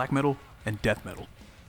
black metal and death metal.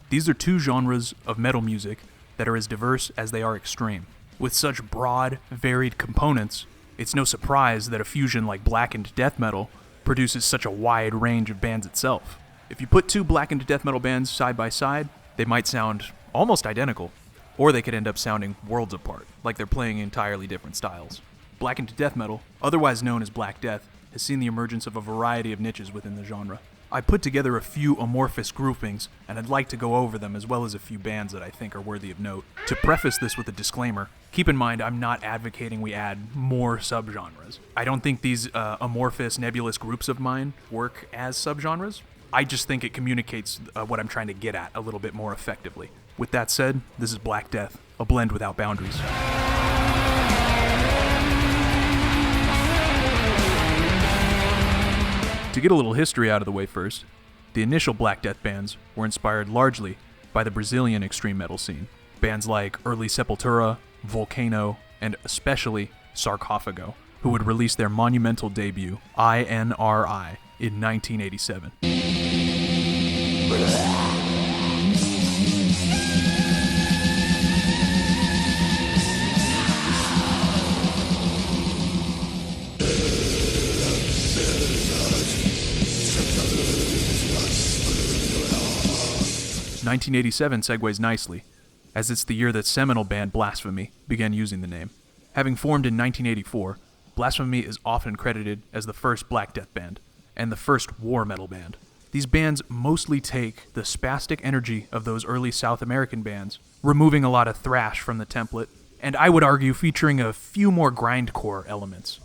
These are two genres of metal music that are as diverse as they are extreme. With such broad, varied components, it's no surprise that a fusion like Blackened death metal produces such a wide range of bands itself. If you put two Blackened death metal bands side by side, they might sound almost identical, or they could end up sounding worlds apart, like they're playing entirely different styles. Blackened death metal, otherwise known as Black Death, has seen the emergence of a variety of niches within the genre. I put together a few amorphous groupings, and I'd like to go over them as well as a few bands that I think are worthy of note. To preface this with a disclaimer, keep in mind I'm not advocating we add more subgenres. I don't think these amorphous, nebulous groups of mine work as subgenres. I just think it communicates what I'm trying to get at a little bit more effectively. With that said, this is Black Death, a blend without boundaries. To get a little history out of the way first, the initial Black Death bands were inspired largely by the Brazilian extreme metal scene. Bands like early Sepultura, Volcano, and especially Sarcophago, who would release their monumental debut, INRI, in 1987. 1987 segues nicely, as it's the year that seminal band Blasphemy began using the name. Having formed in 1984, Blasphemy is often credited as the first Black Death band, and the first war metal band. These bands mostly take the spastic energy of those early South American bands, removing a lot of thrash from the template, and I would argue featuring a few more grindcore elements.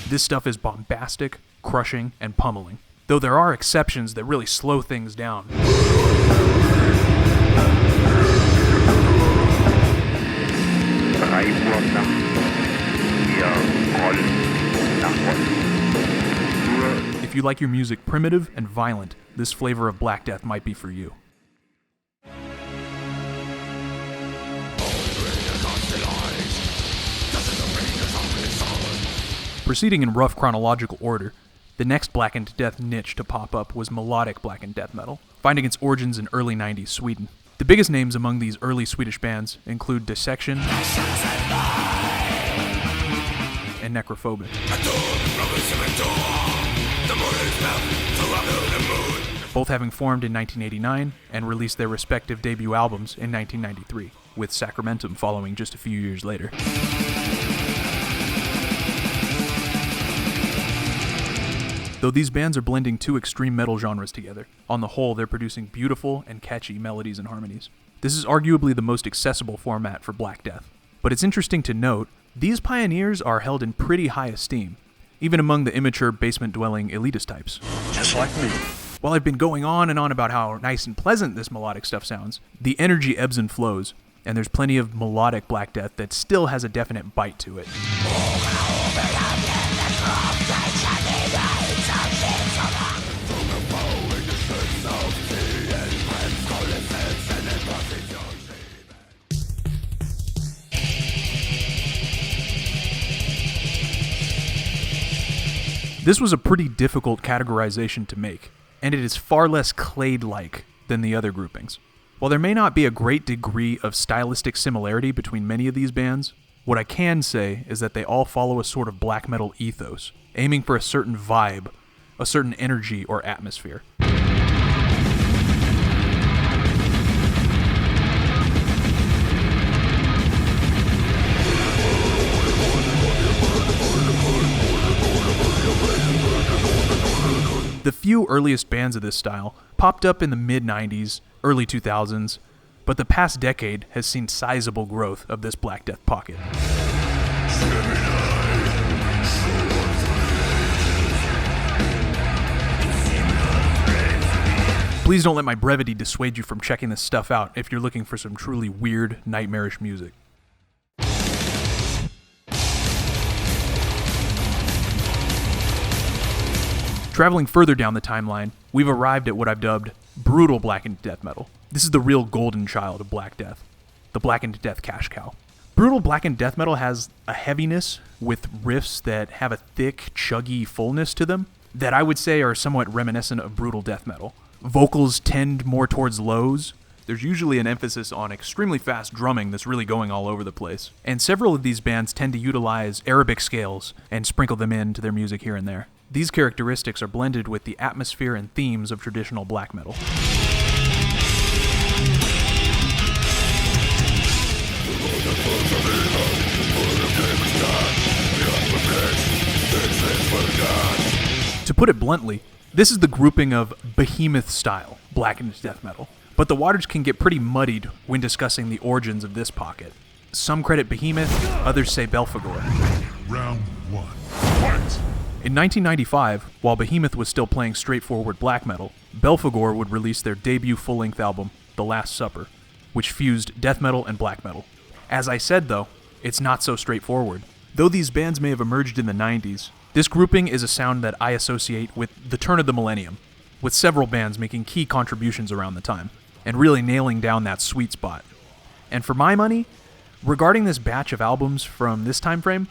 This stuff is bombastic, crushing, and pummeling, though there are exceptions that really slow things down. If you like your music primitive and violent, this flavor of Black Death might be for you. Proceeding in rough chronological order, the next Blackened Death niche to pop up was melodic Blackened Death metal, finding its origins in early 90s Sweden. The biggest names among these early Swedish bands include Dissection and Necrophobic. Both having formed in 1989 and released their respective debut albums in 1993, with Sacramentum following just a few years later. Though these bands are blending two extreme metal genres together, on the whole they're producing beautiful and catchy melodies and harmonies. This is arguably the most accessible format for Black Death. But it's interesting to note, these pioneers are held in pretty high esteem, even among the immature basement-dwelling elitist types. Just like me. While I've been going on and on about how nice and pleasant this melodic stuff sounds, the energy ebbs and flows, and there's plenty of melodic Black Death that still has a definite bite to it. This was a pretty difficult categorization to make, and it is far less Clade-like than the other groupings. While there may not be a great degree of stylistic similarity between many of these bands, what I can say is that they all follow a sort of black metal ethos, aiming for a certain vibe, a certain energy or atmosphere. The few earliest bands of this style popped up in the mid-90s, early 2000s, but the past decade has seen sizable growth of this Black Death pocket. Please don't let my brevity dissuade you from checking this stuff out if you're looking for some truly weird, nightmarish music. Traveling further down the timeline, we've arrived at what I've dubbed brutal Blackened Death metal. This is the real golden child of Black Death, the Blackened Death cash cow. Brutal blackened death metal has a heaviness with riffs that have a thick, chuggy fullness to them that I would say are somewhat reminiscent of brutal death metal. Vocals tend more towards lows. There's usually an emphasis on extremely fast drumming that's really going all over the place. And several of these bands tend to utilize Arabic scales and sprinkle them into their music here and there. These characteristics are blended with the atmosphere and themes of traditional black metal. To put it bluntly, this is the grouping of behemoth-style blackened death metal. But the waters can get pretty muddied when discussing the origins of this pocket. Some credit Behemoth, others say Belphegor. Round 1. Fight! In 1995, while Behemoth was still playing straightforward black metal, Belphegor would release their debut full-length album, The Last Supper, which fused death metal and black metal. As I said though, it's not so straightforward. Though these bands may have emerged in the 90s, this grouping is a sound that I associate with the turn of the millennium, with several bands making key contributions around the time, and really nailing down that sweet spot. And for my money, regarding this batch of albums from this time frame,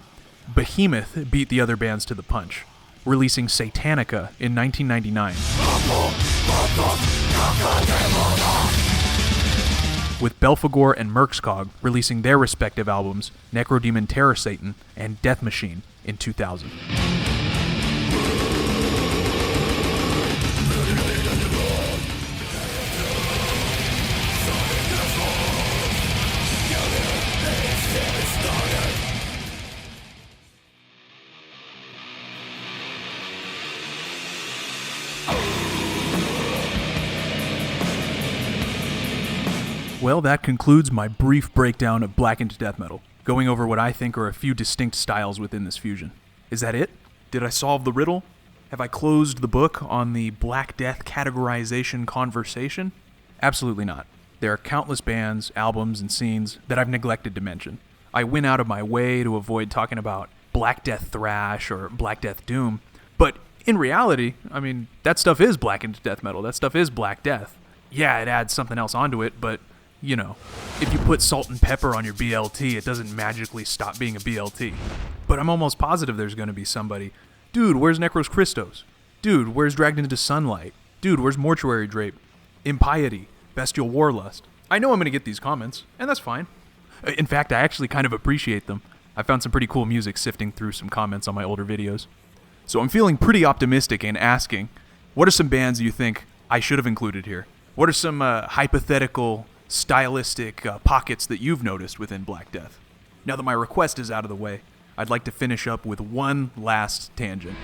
Behemoth beat the other bands to the punch, releasing Satanica in 1999. With Belphegor and Merkskog releasing their respective albums, Necrodemon Terror Satan and Death Machine, in 2000. Well, that concludes my brief breakdown of blackened death metal, going over what I think are a few distinct styles within this fusion. Is that it? Did I solve the riddle? Have I closed the book on the Black Death categorization conversation? Absolutely not. There are countless bands, albums, and scenes that I've neglected to mention. I went out of my way to avoid talking about Black Death thrash or Black Death doom, but in reality, I mean, that stuff is blackened death metal. That stuff is Black Death. Yeah, it adds something else onto it, but you know, if you put salt and pepper on your BLT, it doesn't magically stop being a BLT. But I'm almost positive there's going to be somebody, dude, where's Necros Christos? Dude, where's Dragged into Sunlight? Dude, where's Mortuary Drape? Impiety, Bestial Warlust. I know I'm going to get these comments, and that's fine. In fact, I actually kind of appreciate them. I found some pretty cool music sifting through some comments on my older videos. So I'm feeling pretty optimistic and asking, what are some bands you think I should have included here? What are some hypothetical stylistic pockets that you've noticed within Black Death? Now that my request is out of the way, I'd like to finish up with one last tangent.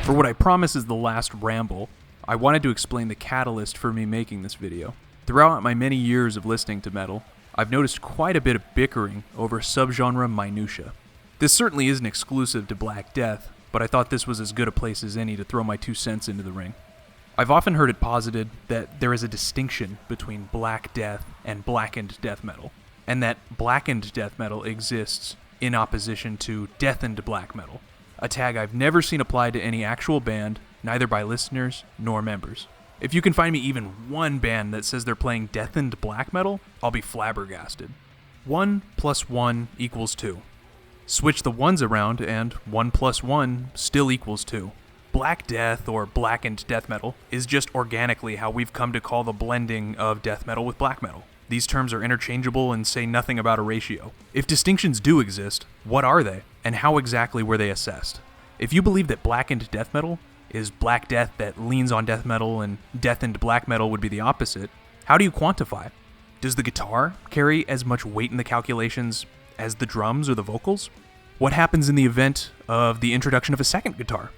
For what I promise is the last ramble, I wanted to explain the catalyst for me making this video. Throughout my many years of listening to metal, I've noticed quite a bit of bickering over subgenre minutia. This certainly isn't exclusive to Black Death, but I thought this was as good a place as any to throw my 2 cents into the ring. I've often heard it posited that there is a distinction between Black Death and blackened death metal, and that blackened death metal exists in opposition to deathened black metal, a tag I've never seen applied to any actual band, neither by listeners nor members. If you can find me even one band that says they're playing deathened black metal, I'll be flabbergasted. 1 + 1 = 2. Switch the ones around, and 1 + 1 still equals 2. Black Death, or blackened death metal, is just organically how we've come to call the blending of death metal with black metal. These terms are interchangeable and say nothing about a ratio. If distinctions do exist, what are they, and how exactly were they assessed? If you believe that blackened death metal is Black Death that leans on death metal and deathened black metal would be the opposite, how do you quantify? Does the guitar carry as much weight in the calculations as the drums or the vocals? What happens in the event of the introduction of a second guitar?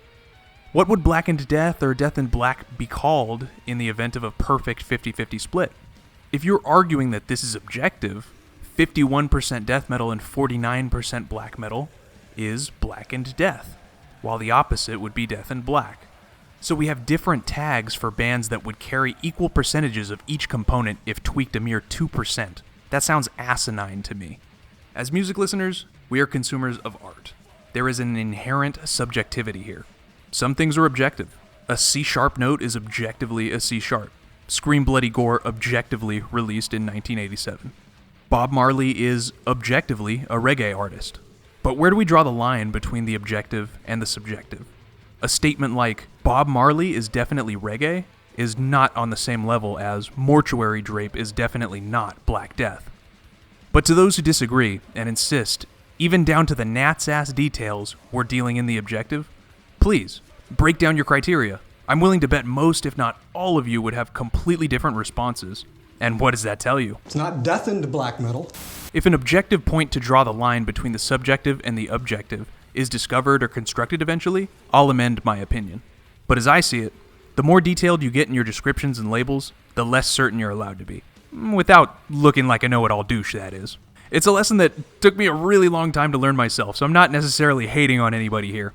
What would blackened death or deathened black be called in the event of a perfect 50-50 split? If you're arguing that this is objective, 51% death metal and 49% black metal is blackened death, while the opposite would be deathened black. So we have different tags for bands that would carry equal percentages of each component if tweaked a mere 2%. That sounds asinine to me. As music listeners, we are consumers of art. There is an inherent subjectivity here. Some things are objective. A C-sharp note is objectively a C-sharp. Scream Bloody Gore objectively released in 1987. Bob Marley is objectively a reggae artist. But where do we draw the line between the objective and the subjective? A statement like, Bob Marley is definitely reggae, is not on the same level as Mortuary Drape is definitely not Black Death. But to those who disagree and insist, even down to the gnat's ass details, we're dealing in the objective, please, break down your criteria. I'm willing to bet most, if not all of you, would have completely different responses. And what does that tell you? It's not deafened black metal. If an objective point to draw the line between the subjective and the objective is discovered or constructed eventually, I'll amend my opinion. But as I see it, the more detailed you get in your descriptions and labels, the less certain you're allowed to be. Without looking like a know-it-all douche, that is. It's a lesson that took me a really long time to learn myself, so I'm not necessarily hating on anybody here.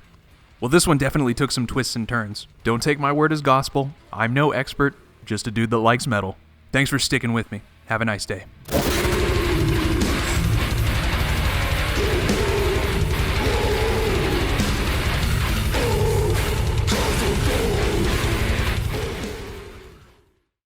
Well, this one definitely took some twists and turns. Don't take my word as gospel. I'm no expert, just a dude that likes metal. Thanks for sticking with me. Have a nice day.